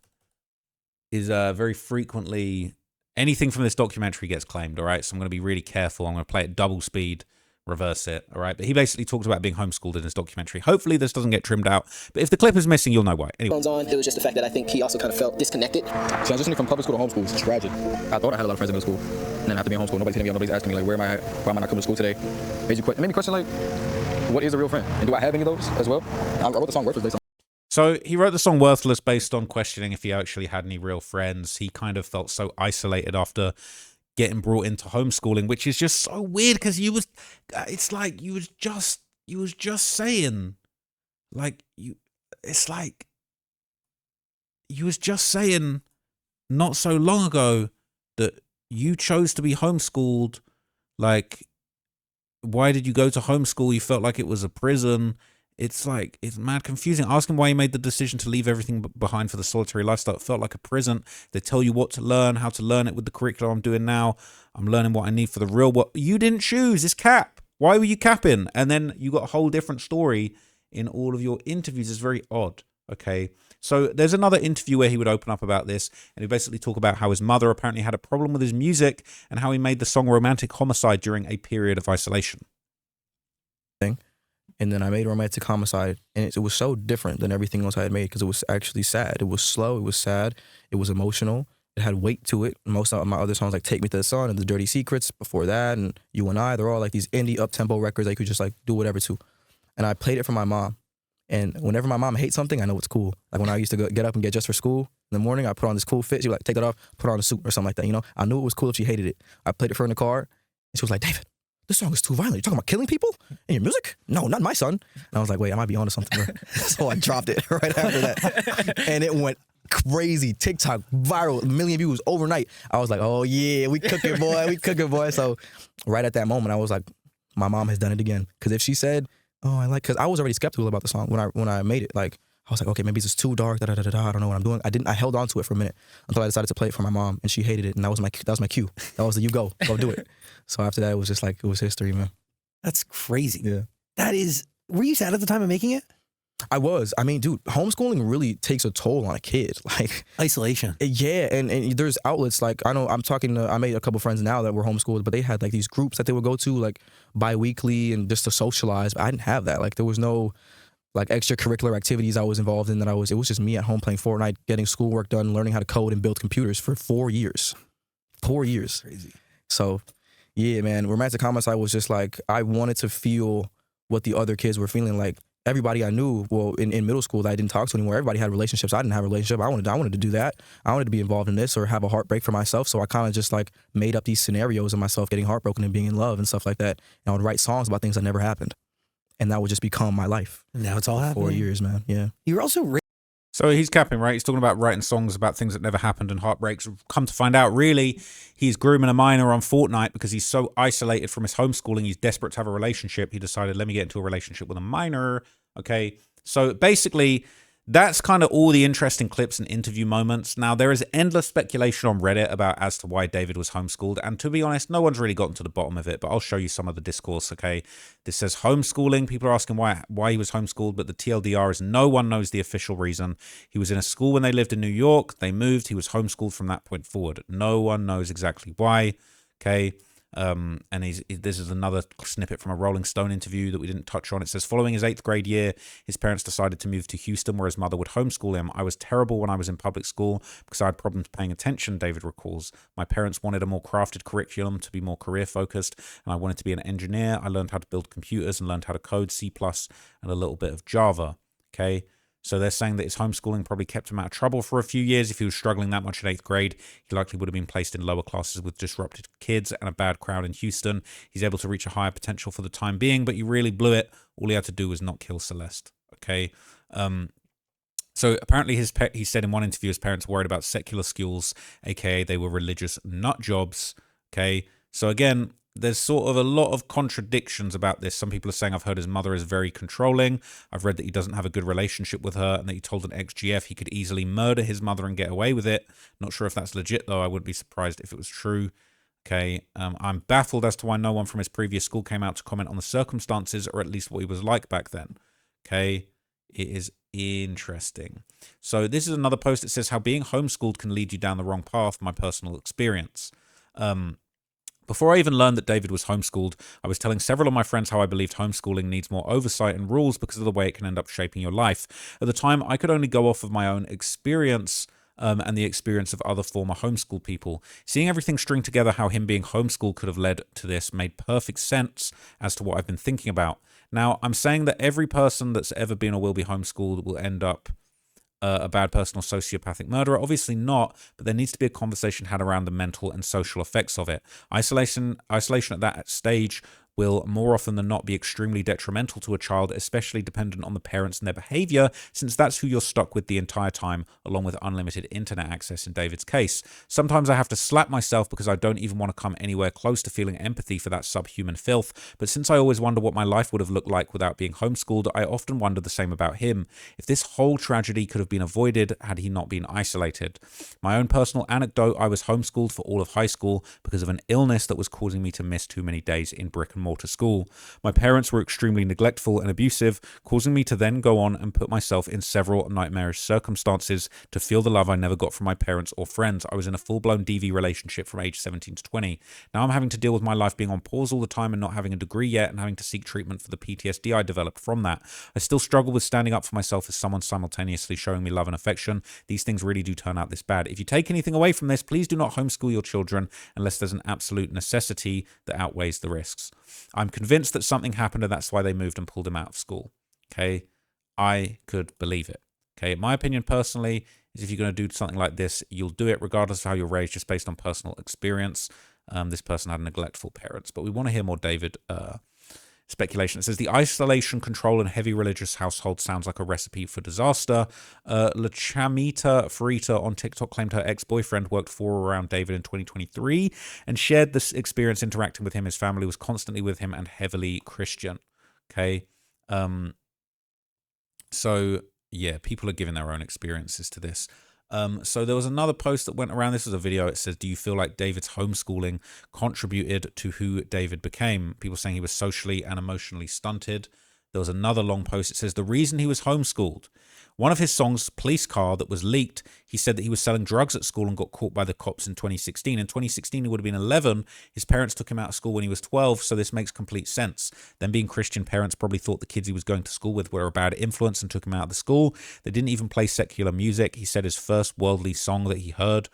Speaker 1: is very frequently, anything from this documentary gets claimed, all right? So I'm going to be really careful. I'm going to play it double speed, reverse it, all right? But he basically talked about being homeschooled in his documentary. Hopefully this doesn't get trimmed out, but if the clip is missing, you'll know why. Anyway.
Speaker 10: It was just the fact that I think he also kind of felt disconnected.
Speaker 3: Transitioning from public school to homeschool is tragic. I thought I had a lot of friends in middle school, and then after being homeschooled, nobody's hitting me up, nobody's asking me like, where am I at? Why am I not coming to school today? It made me question like, what is a real friend? And do I have any of those as well? I wrote the song Worthless based on.
Speaker 1: So he wrote the song Worthless based on questioning if he actually had any real friends. He kind of felt so isolated after getting brought into homeschooling, which is just so weird because it's like you was just saying, like it's like you was just saying not so long ago that you chose to be homeschooled. Like, why did you go to homeschool? You felt like it was a prison. It's like, it's mad confusing. Ask him why he made the decision to leave everything behind for the solitary lifestyle. It felt like a prison. They tell you what to learn, how to learn it with the curriculum I'm doing now. I'm learning what I need for the real world. You didn't choose. It's cap. Why were you capping? And then you got a whole different story in all of your interviews. It's very odd. Okay. So there's another interview where he would open up about this, and he basically talk about how his mother apparently had a problem with his music and how he made the song Romantic Homicide during a period of isolation.
Speaker 3: And then I made Romantic Homicide, and it was so different than everything else I had made because it was actually sad. It was slow, it was sad, it was emotional, it had weight to it. Most of my other songs, like Take Me to the Sun and The Dirty Secrets before that, and You and I, they're all like these indie up-tempo records that you could just like do whatever to. And I played it for my mom. And whenever my mom hates something, I know it's cool. Like when I used to get up and get dressed for school in the morning, I put on this cool fit. She would like, take that off, put on a suit or something like that, you know? I knew it was cool if she hated it. I played it for her in the car, and she was like, David, this song is too violent. You're talking about killing people in your music? No, not my son. And I was like, wait, I might be onto something. So I dropped it right after that. And it went crazy. TikTok, viral, 1 million views overnight. I was like, oh yeah, we cooking, boy. We cooking, boy. So right at that moment, I was like, my mom has done it again. Because if she said, oh, because I was already skeptical about the song when I made it. Like, I was like, okay, maybe it's too dark, I don't know what I'm doing. I held on to it for a minute until I decided to play it for my mom, and she hated it, and that was my cue. That was the you go do it. So after that, it was just like, it was history, man.
Speaker 4: That's crazy.
Speaker 3: Yeah.
Speaker 4: That is, were you sad at the time of making it?
Speaker 3: I was. I mean, dude, homeschooling really takes a toll on a kid. Like
Speaker 4: isolation.
Speaker 3: Yeah, and there's outlets like, I made a couple friends now that were homeschooled, but they had like these groups that they would go to like bi-weekly and just to socialize. But I didn't have that. Like there was no like extracurricular activities I was involved in it was just me at home playing Fortnite, getting schoolwork done, learning how to code and build computers for 4 years. 4 years.
Speaker 4: Crazy.
Speaker 3: So yeah, man, Romantic Homicide was just like, I wanted to feel what the other kids were feeling. Like everybody I knew, well, in middle school that I didn't talk to anymore, everybody had relationships. I didn't have a relationship. I wanted to do that. I wanted to be involved in this or have a heartbreak for myself. So I kind of just like made up these scenarios of myself getting heartbroken and being in love and stuff like that. And I would write songs about things that never happened. And that would just become my life.
Speaker 4: And now it's all happening.
Speaker 3: 4 years, man. Yeah.
Speaker 4: You're also
Speaker 1: So he's capping, right? He's talking about writing songs about things that never happened and heartbreaks. Come to find out, really, he's grooming a minor on Fortnite because he's so isolated from his homeschooling. He's desperate to have a relationship. He decided, let me get into a relationship with a minor. Okay. So basically, that's kind of all the interesting clips and interview moments. Now, there is endless speculation on Reddit as to why David was homeschooled. And to be honest, no one's really gotten to the bottom of it, but I'll show you some of the discourse, okay? This says homeschooling. People are asking why he was homeschooled, but the TLDR is no one knows the official reason. He was in a school when they lived in New York. They moved. He was homeschooled from that point forward. No one knows exactly why, okay? And this is another snippet from a Rolling Stone interview that we didn't touch on. It says, following his 8th grade year, his parents decided to move to Houston, where his mother would homeschool him. I was terrible when I was in public school because I had problems paying attention, David recalls. My parents wanted a more crafted curriculum to be more career focused, and I wanted to be an engineer. I learned how to build computers and learned how to code C++ and a little bit of Java. Okay. So they're saying that his homeschooling probably kept him out of trouble for a few years. If he was struggling that much in 8th grade, he likely would have been placed in lower classes with disrupted kids and a bad crowd in Houston. He's able to reach a higher potential for the time being, but he really blew it. All he had to do was not kill Celeste. Okay. So apparently he said in one interview his parents worried about secular schools, aka they were religious nut jobs. Okay. So again, there's sort of a lot of contradictions about this. Some people are saying I've heard his mother is very controlling. I've read that he doesn't have a good relationship with her and that he told an ex-GF he could easily murder his mother and get away with it. Not sure if that's legit, though. I wouldn't be surprised if it was true. Okay, I'm baffled as to why no one from his previous school came out to comment on the circumstances, or at least what he was like back then. Okay, it is interesting. So this is another post that says how being homeschooled can lead you down the wrong path, my personal experience. Before I even learned that David was homeschooled, I was telling several of my friends how I believed homeschooling needs more oversight and rules because of the way it can end up shaping your life. At the time, I could only go off of my own experience and the experience of other former homeschool people. Seeing everything string together how him being homeschooled could have led to this made perfect sense as to what I've been thinking about. Now, I'm saying that every person that's ever been or will be homeschooled will end up a bad person or sociopathic murderer. Obviously not, but there needs to be a conversation had around the mental and social effects of it. Isolation at that stage will more often than not be extremely detrimental to a child, especially dependent on the parents and their behavior, since that's who you're stuck with the entire time, along with unlimited internet access in David's case. Sometimes I have to slap myself because I don't even want to come anywhere close to feeling empathy for that subhuman filth, but since I always wonder what my life would have looked like without being homeschooled, I often wonder the same about him. If this whole tragedy could have been avoided had he not been isolated. My own personal anecdote, I was homeschooled for all of high school because of an illness that was causing me to miss too many days in brick and mortar school. My parents were extremely neglectful and abusive, causing me to then go on and put myself in several nightmarish circumstances to feel the love I never got from my parents or friends. I was in a full-blown DV relationship from age 17 to 20. Now I'm having to deal with my life being on pause all the time and not having a degree yet and having to seek treatment for the PTSD I developed from that. I still struggle with standing up for myself as someone simultaneously showing me love and affection. These things really do turn out this bad. If you take anything away from this, please do not homeschool your children unless there's an absolute necessity that outweighs the risks. I'm convinced that something happened and that's why they moved and pulled him out of school. Okay, I could believe it. Okay, my opinion personally is if you're going to do something like this, you'll do it regardless of how you're raised, just based on personal experience. This person had neglectful parents, but we want to hear more David speculation. It says the isolation, control, and heavy religious household sounds like a recipe for disaster. Lachamita Farita on TikTok claimed her ex-boyfriend worked for or around David in 2023 and shared this experience interacting with him. His family was constantly with him and heavily Christian. Okay. So yeah, people are giving their own experiences to this. So there was another post that went around. This was a video. It says, do you feel like David's homeschooling contributed to who David became? People saying he was socially and emotionally stunted. There was another long post. It says, the reason he was homeschooled. One of his songs, Police Car, that was leaked, he said that he was selling drugs at school and got caught by the cops in 2016. In 2016, he would have been 11. His parents took him out of school when he was 12, so this makes complete sense. Then being Christian, parents probably thought the kids he was going to school with were a bad influence and took him out of the school. They didn't even play secular music. He said his first worldly song that he heard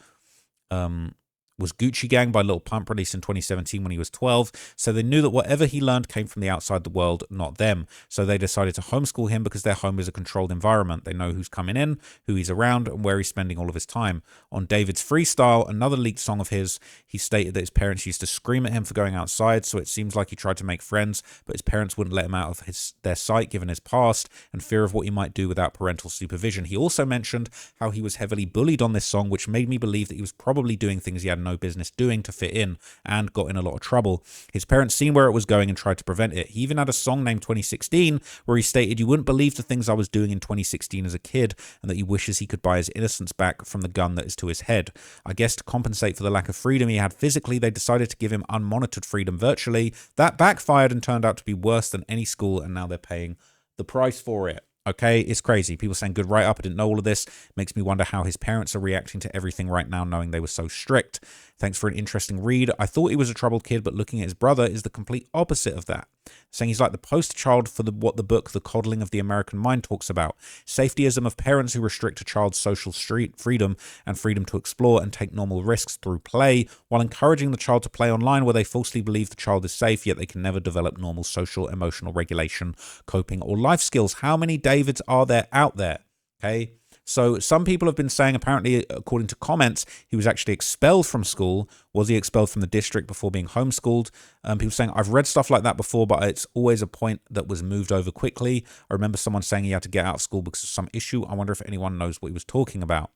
Speaker 1: was Gucci Gang by Lil Pump, released in 2017 when he was 12. So they knew that whatever he learned came from the outside the world, not them. So they decided to homeschool him because their home is a controlled environment. They know who's coming in, who he's around, and where he's spending all of his time. On David's Freestyle, another leaked song of his, he stated that his parents used to scream at him for going outside, so it seems like he tried to make friends, but his parents wouldn't let him out of their sight given his past and fear of what he might do without parental supervision. He also mentioned how he was heavily bullied on this song, which made me believe that he was probably doing things he had no business doing to fit in and got in a lot of trouble. His parents seen where it was going and tried to prevent it. He even had a song named 2016 where he stated, you wouldn't believe the things I was doing in 2016 as a kid, and that he wishes he could buy his innocence back from the gun that is to his head. I guess to compensate for the lack of freedom he had physically, they decided to give him unmonitored freedom virtually. That backfired and turned out to be worse than any school, and now they're paying the price for it. Okay, it's crazy. People saying good write up. I didn't know all of this. Makes me wonder how his parents are reacting to everything right now, knowing they were so strict. Thanks for an interesting read. I thought he was a troubled kid, but looking at his brother is the complete opposite of that. Saying he's like the poster child for what the book The Coddling of the American Mind talks about. Safetyism of parents who restrict a child's social freedom and freedom to explore and take normal risks through play, while encouraging the child to play online where they falsely believe the child is safe, yet they can never develop normal social, emotional regulation, coping, or life skills. How many Davids are there out there? Okay. So some people have been saying, apparently, according to comments, he was actually expelled from school. Was he expelled from the district before being homeschooled? People saying, I've read stuff like that before, but it's always a point that was moved over quickly. I remember someone saying he had to get out of school because of some issue. I wonder if anyone knows what he was talking about.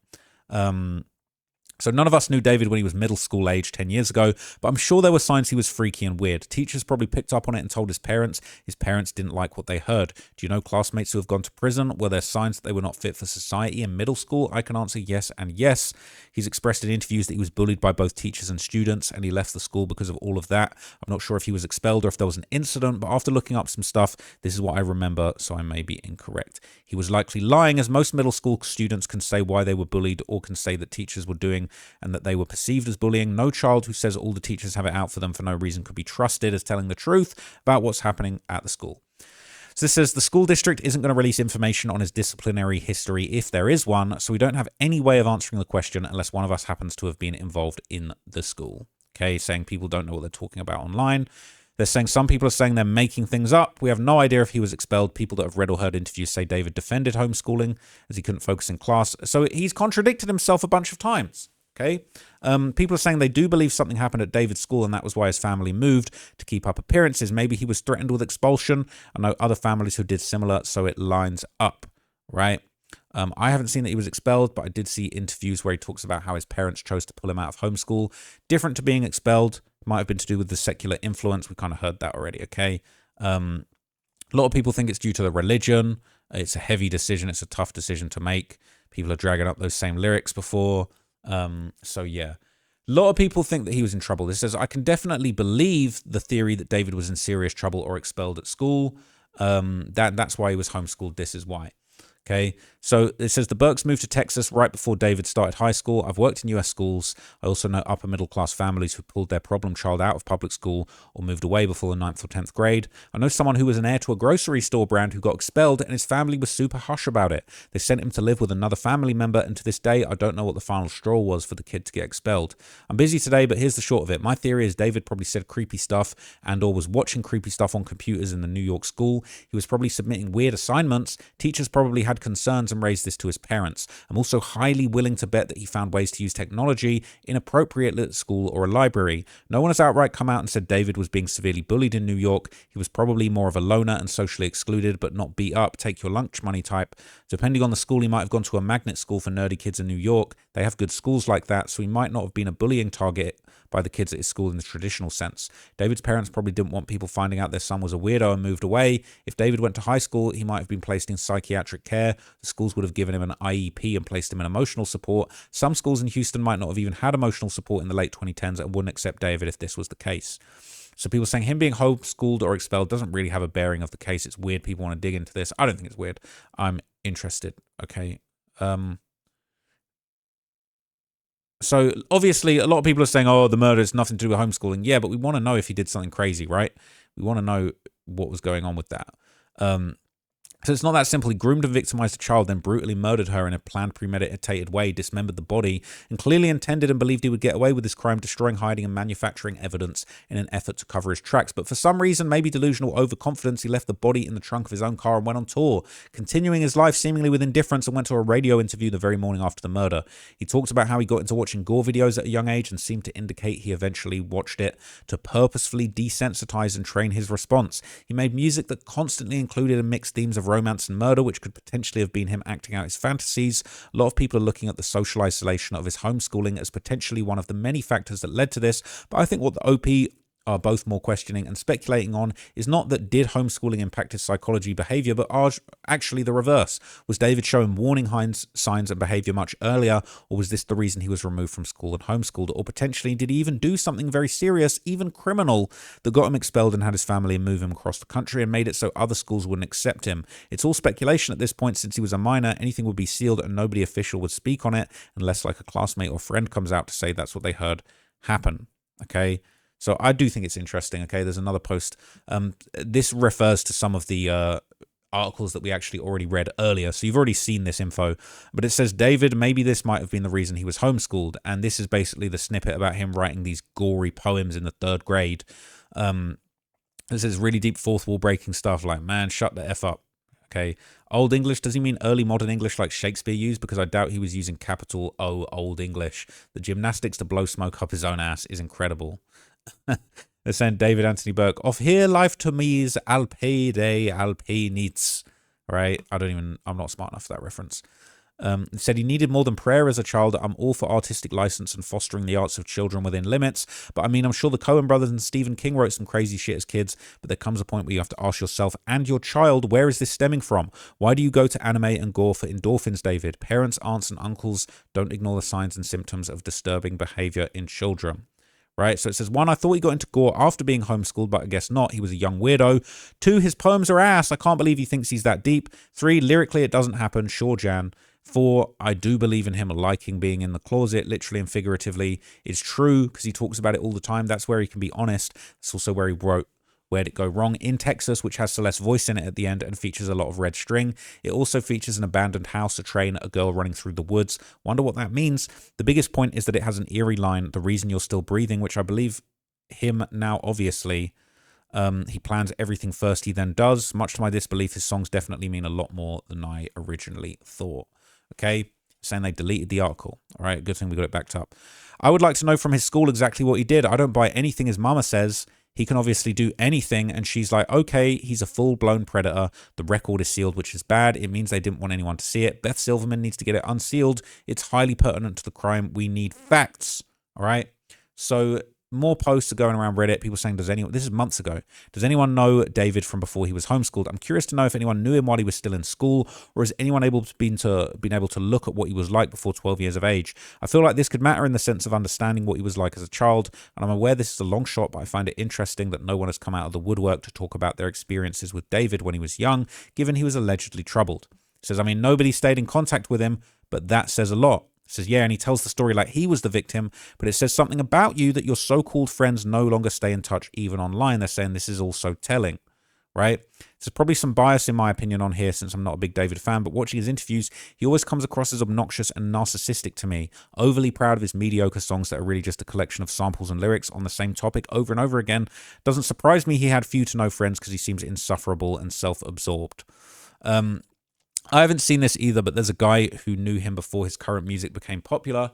Speaker 1: So none of us knew David when he was middle school age 10 years ago, but I'm sure there were signs he was freaky and weird. Teachers probably picked up on it and told his parents. His parents didn't like what they heard. Do you know classmates who have gone to prison? Were there signs that they were not fit for society in middle school? I can answer yes and yes. He's expressed in interviews that he was bullied by both teachers and students, and he left the school because of all of that. I'm not sure if he was expelled or if there was an incident, but after looking up some stuff, this is what I remember, so I may be incorrect. He was likely lying, as most middle school students can say why they were bullied or can say that teachers were doing and that they were perceived as bullying. No child who says all the teachers have it out for them for no reason could be trusted as telling the truth about what's happening at the school. So this says the school district isn't going to release information on his disciplinary history if there is one, so we don't have any way of answering the question unless one of us happens to have been involved in the school. Okay, saying people don't know what they're talking about online. They're saying some people are saying they're making things up. We have no idea if he was expelled. People that have read or heard interviews say David defended homeschooling as he couldn't focus in class. So he's contradicted himself a bunch of times. Okay. People are saying they do believe something happened at David's school and that was why his family moved to keep up appearances. Maybe he was threatened with expulsion. I know other families who did similar, so it lines up, right? I haven't seen that he was expelled, but I did see interviews where he talks about how his parents chose to pull him out of homeschool. Different to being expelled. Might have been to do with the secular influence. We kind of heard that already, okay? A lot of people think it's due to the religion. It's a heavy decision. It's a tough decision to make. People are dragging up those same lyrics before. So yeah, a lot of people think that he was in trouble. This says, I can definitely believe the theory that David was in serious trouble or expelled at school. That's why he was homeschooled. This is why. Okay, so it says the Burks moved to Texas right before David started high school. I've worked in US schools. I also know upper middle class families who pulled their problem child out of public school or moved away before the 9th or 10th grade. I know someone who was an heir to a grocery store brand who got expelled and his family was super hush about it. They sent him to live with another family member, and to this day I don't know what the final straw was for the kid to get expelled. I'm busy today, but here's the short of it. My theory is David probably said creepy stuff and or was watching creepy stuff on computers in the New York school. He was probably submitting weird assignments. Teachers probably had concerns and raised this to his parents. I'm also highly willing to bet that he found ways to use technology inappropriately at school or a library. No one has outright come out and said David was being severely bullied in New York. He was probably more of a loner and socially excluded, but not beat up, take your lunch money type. Depending on the school, he might have gone to a magnet school for nerdy kids in New York. They have good schools like that, so he might not have been a bullying target by the kids at his school in the traditional sense. David's parents probably didn't want people finding out their son was a weirdo and moved away. If David went to high school, he might have been placed in psychiatric care. The schools would have given him an IEP and placed him in emotional support. Some schools in Houston might not have even had emotional support in the late 2010s and wouldn't accept David if this was the case. So people saying him being homeschooled or expelled doesn't really have a bearing of the case. It's weird. People want to dig into this. I don't think it's weird. I'm interested. Okay. So obviously a lot of people are saying, oh, the murder has nothing to do with homeschooling. Yeah, but we want to know if he did something crazy, right? We want to know what was going on with that. So it's not that simple. He groomed and victimized a child, then brutally murdered her in a planned, premeditated way, dismembered the body, and clearly intended and believed he would get away with this crime, destroying, hiding, and manufacturing evidence in an effort to cover his tracks. But for some reason, maybe delusional overconfidence, he left the body in the trunk of his own car and went on tour, continuing his life seemingly with indifference, and went to a radio interview the very morning after the murder. He talked about how he got into watching gore videos at a young age and seemed to indicate he eventually watched it to purposefully desensitize and train his response. He made music that constantly included and mixed themes of romance and murder, which could potentially have been him acting out his fantasies. A lot of people are looking at the social isolation of his homeschooling as potentially one of the many factors that led to this, but I think what the OP are both more questioning and speculating on is not that did homeschooling impact his psychology behavior, but actually the reverse. Was David showing warning signs and behavior much earlier, or was this the reason he was removed from school and homeschooled? Or potentially, did he even do something very serious, even criminal, that got him expelled and had his family move him across the country and made it so other schools wouldn't accept him? It's all speculation at this point. Since he was a minor, anything would be sealed and nobody official would speak on it unless like a classmate or friend comes out to say that's what they heard happen. Okay, so I do think it's interesting. Okay, there's another post. This refers to some of the articles that we actually already read earlier, so you've already seen this info, but it says David, maybe this might have been the reason he was homeschooled, and this is basically the snippet about him writing these gory poems in the 3rd grade. This is really deep fourth wall breaking stuff like, man, shut the F up. Okay, Old English, does he mean early modern English like Shakespeare used? Because I doubt he was using capital O Old English. The gymnastics to blow smoke up his own ass is incredible. They're saying David Anthony Burke, off here life to me's alpe de alpe neats. Right? I'm not smart enough for that reference. It said he needed more than prayer as a child. I'm all for artistic license and fostering the arts of children within limits. But I mean, I'm sure the Coen brothers and Stephen King wrote some crazy shit as kids. But there comes a point where you have to ask yourself and your child, where is this stemming from? Why do you go to anime and gore for endorphins, David? Parents, aunts, and uncles don't ignore the signs and symptoms of disturbing behavior in children. Right, so it says, 1, I thought he got into gore after being homeschooled, but I guess not. He was a young weirdo. 2, his poems are ass. I can't believe he thinks he's that deep. 3, lyrically, it doesn't happen. Sure, Jan. 4, I do believe in him liking being in the closet, literally and figuratively. It's true, because he talks about it all the time. That's where he can be honest. It's also where he wrote Where'd It Go Wrong in Texas, which has Celeste's voice in it at the end and features a lot of red string. It also features an abandoned house, a train, a girl running through the woods. Wonder what that means. The biggest point is that it has an eerie line, the reason you're still breathing, which I believe him now, obviously. He plans everything first, he then does. Much to my disbelief, his songs definitely mean a lot more than I originally thought. Okay, saying they deleted the article. All right, good thing we got it backed up. I would like to know from his school exactly what he did. I don't buy anything his mama says. He can obviously do anything, and she's like, okay, he's a full-blown predator. The record is sealed, which is bad. It means they didn't want anyone to see it. Beth Silverman needs to get it unsealed. It's highly pertinent to the crime. We need facts. All right, so more posts are going around Reddit. People saying, this is months ago. Does anyone know David from before he was homeschooled? I'm curious to know if anyone knew him while he was still in school, or is anyone been able to look at what he was like before 12 years of age? I feel like this could matter in the sense of understanding what he was like as a child, and I'm aware this is a long shot, but I find it interesting that no one has come out of the woodwork to talk about their experiences with David when he was young, given he was allegedly troubled. It says, I mean, nobody stayed in contact with him, but that says a lot. It says, yeah, and he tells the story like he was the victim, but it says something about you that your so-called friends no longer stay in touch even online. They're saying this is also telling, right? There's probably some bias in my opinion on here since I'm not a big David fan, but watching his interviews, he always comes across as obnoxious and narcissistic to me, overly proud of his mediocre songs that are really just a collection of samples and lyrics on the same topic over and over again. Doesn't surprise me he had few to no friends because he seems insufferable and self-absorbed. I haven't seen this either, but there's a guy who knew him before his current music became popular.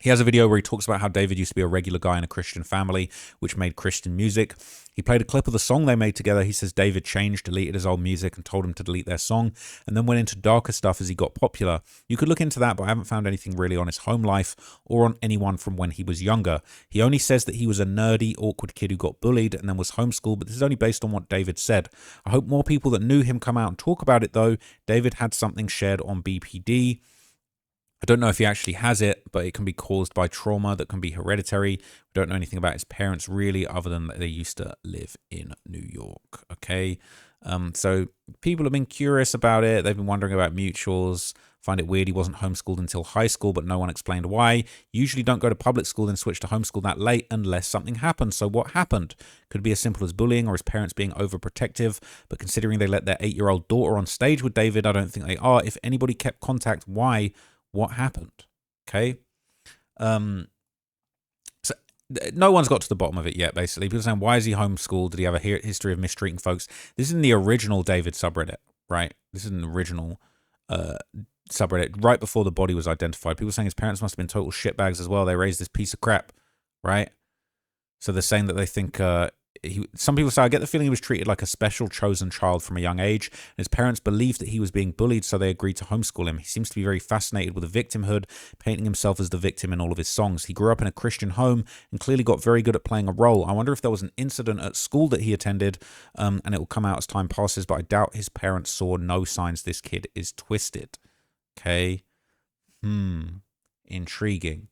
Speaker 1: He has a video where he talks about how David used to be a regular guy in a Christian family, which made Christian music. He played a clip of the song they made together. He says David changed, deleted his old music, and told him to delete their song, and then went into darker stuff as he got popular. You could look into that, but I haven't found anything really on his home life or on anyone from when he was younger. He only says that he was a nerdy, awkward kid who got bullied and then was homeschooled, but this is only based on what David said. I hope more people that knew him come out and talk about it, though. David had something shared on BPD. I don't know if he actually has it, but it can be caused by trauma that can be hereditary. We don't know anything about his parents really, other than that they used to live in New York. Okay, so people have been curious about it. They've been wondering about mutuals. Find it weird he wasn't homeschooled until high school, but no one explained why. Usually don't go to public school and switch to homeschool that late unless something happens. So what happened? Could be as simple as bullying or his parents being overprotective, but considering they let their 8-year-old daughter on stage with David, I don't think they are. If anybody kept contact, why? What happened? Okay. So no one's got to the bottom of it yet, basically. People are saying, why is he homeschooled? Did he have a history of mistreating folks? This is in the original David subreddit, right? This is an original subreddit right before the body was identified. People are saying his parents must have been total shitbags as well. They raised this piece of crap, right? So they're saying that they think some people say, I get the feeling he was treated like a special chosen child from a young age. And his parents believed that he was being bullied, so they agreed to homeschool him. He seems to be very fascinated with the victimhood, painting himself as the victim in all of his songs. He grew up in a Christian home and clearly got very good at playing a role. I wonder if there was an incident at school that he attended, and it will come out as time passes, but I doubt his parents saw no signs this kid is twisted. Okay. Intriguing.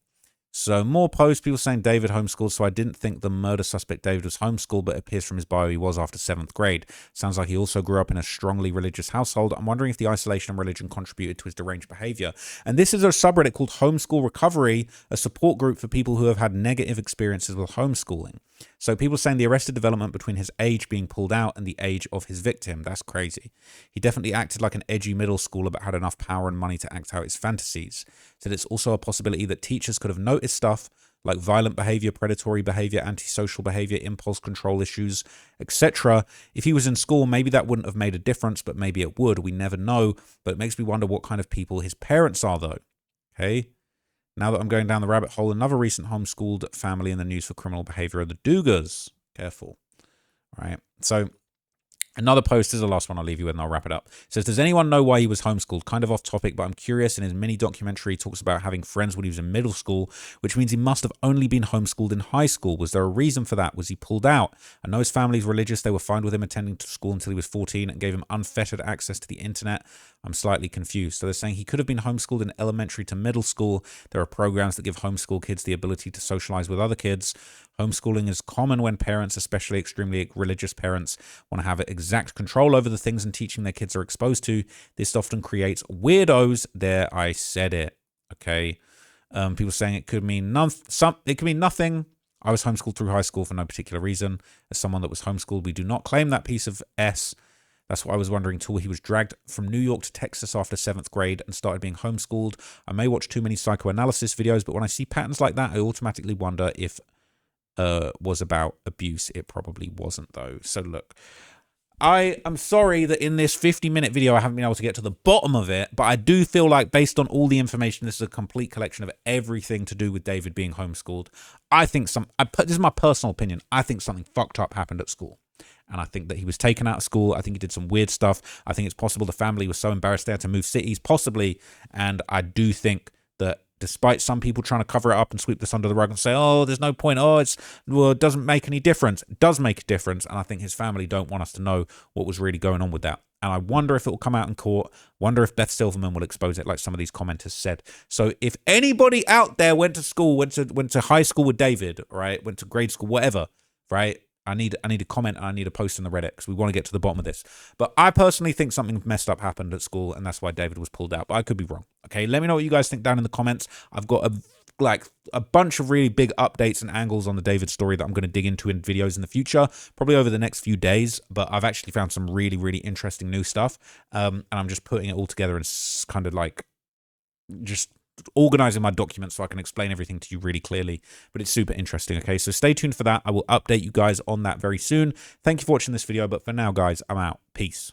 Speaker 1: So more posts, people saying David homeschooled, so I didn't think the murder suspect David was homeschooled, but it appears from his bio he was after 7th grade. Sounds like he also grew up in a strongly religious household. I'm wondering if the isolation and religion contributed to his deranged behavior. And this is a subreddit called Homeschool Recovery, a support group for people who have had negative experiences with homeschooling. So people saying the arrested development between his age being pulled out and the age of his victim. That's crazy. He definitely acted like an edgy middle schooler but had enough power and money to act out his fantasies. Said it's also a possibility that teachers could have noticed stuff like violent behavior, predatory behavior, antisocial behavior, impulse control issues, etc. If he was in school, maybe that wouldn't have made a difference, but maybe it would. We never know, but it makes me wonder what kind of people his parents are though. Okay. Now that I'm going down the rabbit hole, another recent homeschooled family in the news for criminal behavior are the Dugas. Careful. All right. So another post is the last one I'll leave you with and I'll wrap it up. It says, does anyone know why he was homeschooled? Kind of off topic, but I'm curious. In his mini documentary, he talks about having friends when he was in middle school, which means he must have only been homeschooled in high school. Was there a reason for that? Was he pulled out? I know his family's religious. They were fine with him attending to school until he was 14 and gave him unfettered access to the internet. I'm slightly confused. So they're saying he could have been homeschooled in elementary to middle school. There are programs that give homeschool kids the ability to socialize with other kids. Homeschooling is common when parents, especially extremely religious parents, want to have exact control over the things and teaching their kids are exposed to. This often creates weirdos. There, I said it. Okay. People saying it could mean it could mean nothing. I was homeschooled through high school for no particular reason. As someone that was homeschooled, we do not claim that piece of S. That's what I was wondering too. He was dragged from New York to Texas after 7th grade and started being homeschooled. I may watch too many psychoanalysis videos, but when I see patterns like that, I automatically wonder if was about abuse. It probably wasn't though. So look, I am sorry that in this 50-minute video I haven't been able to get to the bottom of it, but I do feel like based on all the information, this is a complete collection of everything to do with David being homeschooled. I think this is my personal opinion, I think something fucked up happened at school. And I think that he was taken out of school. I think he did some weird stuff. I think it's possible the family was so embarrassed they had to move cities, possibly. And I do think that despite some people trying to cover it up and sweep this under the rug and say, oh, there's no point. Oh, it doesn't make any difference. It does make a difference. And I think his family don't want us to know what was really going on with that. And I wonder if it will come out in court. Wonder if Beth Silverman will expose it like some of these commenters said. So if anybody out there went to school, went to high school with David, right? Went to grade school, whatever, right? I need a comment and I need a post in the Reddit because we want to get to the bottom of this. But I personally think something messed up happened at school and that's why David was pulled out. But I could be wrong. Okay, let me know what you guys think down in the comments. I've got a bunch of really big updates and angles on the David story that I'm going to dig into in videos in the future, probably over the next few days. But I've actually found some really, really interesting new stuff. And I'm just putting it all together and kind of like just organizing my documents so I can explain everything to you really clearly, but it's super interesting. Okay, so stay tuned for that. I will update you guys on that very soon. Thank you for watching this video, but for now guys, I'm out. Peace.